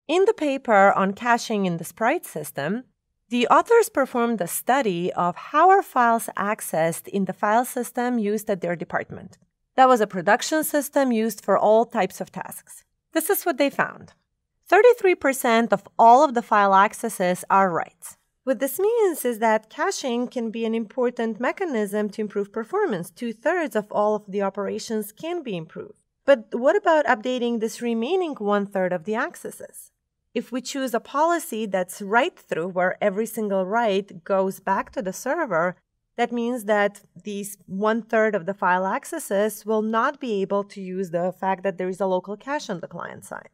In the paper on caching in the Sprite system, the authors performed a study of how are files accessed in the file system used at their department. That was a production system used for all types of tasks. This is what they found. 33% of all of the file accesses are writes. What this means is that caching can be an important mechanism to improve performance. 2/3 of all of the operations can be improved. But what about updating this remaining 1/3 of the accesses? If we choose a policy that's write-through, where every single write goes back to the server, that means that these 1/3 of the file accesses will not be able to use the fact that there is a local cache on the client side.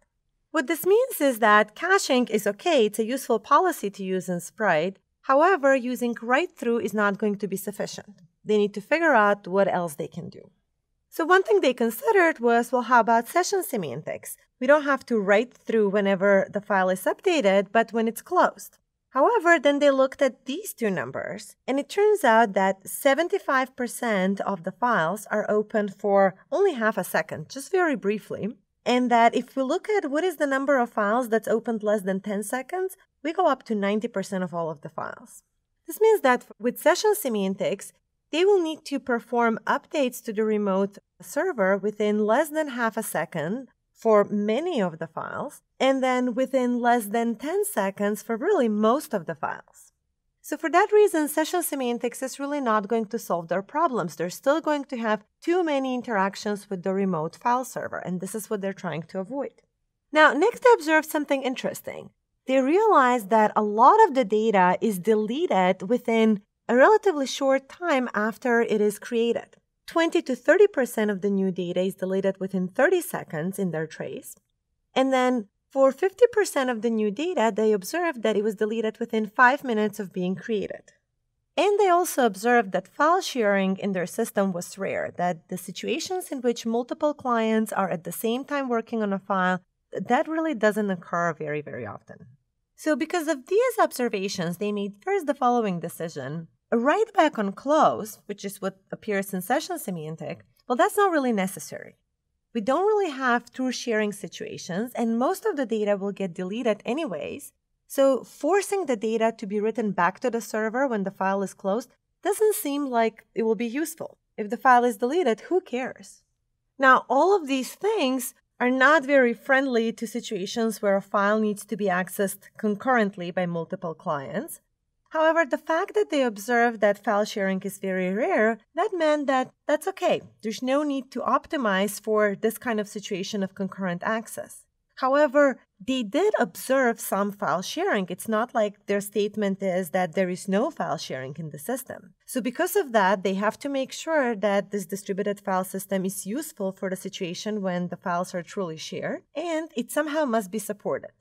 What this means is that caching is okay, it's a useful policy to use in Sprite. However, using write-through is not going to be sufficient. They need to figure out what else they can do. So one thing they considered was, well, how about session semantics? We don't have to write through whenever the file is updated, but when it's closed. However, then they looked at these two numbers, and it turns out that 75% of the files are open for only half a second, just very briefly, and that if we look at what is the number of files that's opened less than 10 seconds, we go up to 90% of all of the files. This means that with session semantics, they will need to perform updates to the remote server within less than half a second for many of the files, and then within less than 10 seconds for really most of the files. So for that reason, session semantics is really not going to solve their problems. They're still going to have too many interactions with the remote file server, and this is what they're trying to avoid. Now, next they observed something interesting. They realized that a lot of the data is deleted within a relatively short time after it is created. 20 to 30% of the new data is deleted within 30 seconds in their trace. And then for 50% of the new data, they observed that it was deleted within 5 minutes of being created. And they also observed that file sharing in their system was rare, that the situations in which multiple clients are at the same time working on a file, that really doesn't occur very, very often. So because of these observations, they made first the following decision. A write back on close, which is what appears in session semantic, well, that's not really necessary. We don't really have true sharing situations, and most of the data will get deleted anyways. So forcing the data to be written back to the server when the file is closed doesn't seem like it will be useful. If the file is deleted, who cares? Now, all of these things are not very friendly to situations where a file needs to be accessed concurrently by multiple clients. However, the fact that they observed that file sharing is very rare, that meant that that's okay. There's no need to optimize for this kind of situation of concurrent access. However, they did observe some file sharing. It's not like their statement is that there is no file sharing in the system. So because of that, they have to make sure that this distributed file system is useful for the situation when the files are truly shared, and it somehow must be supported.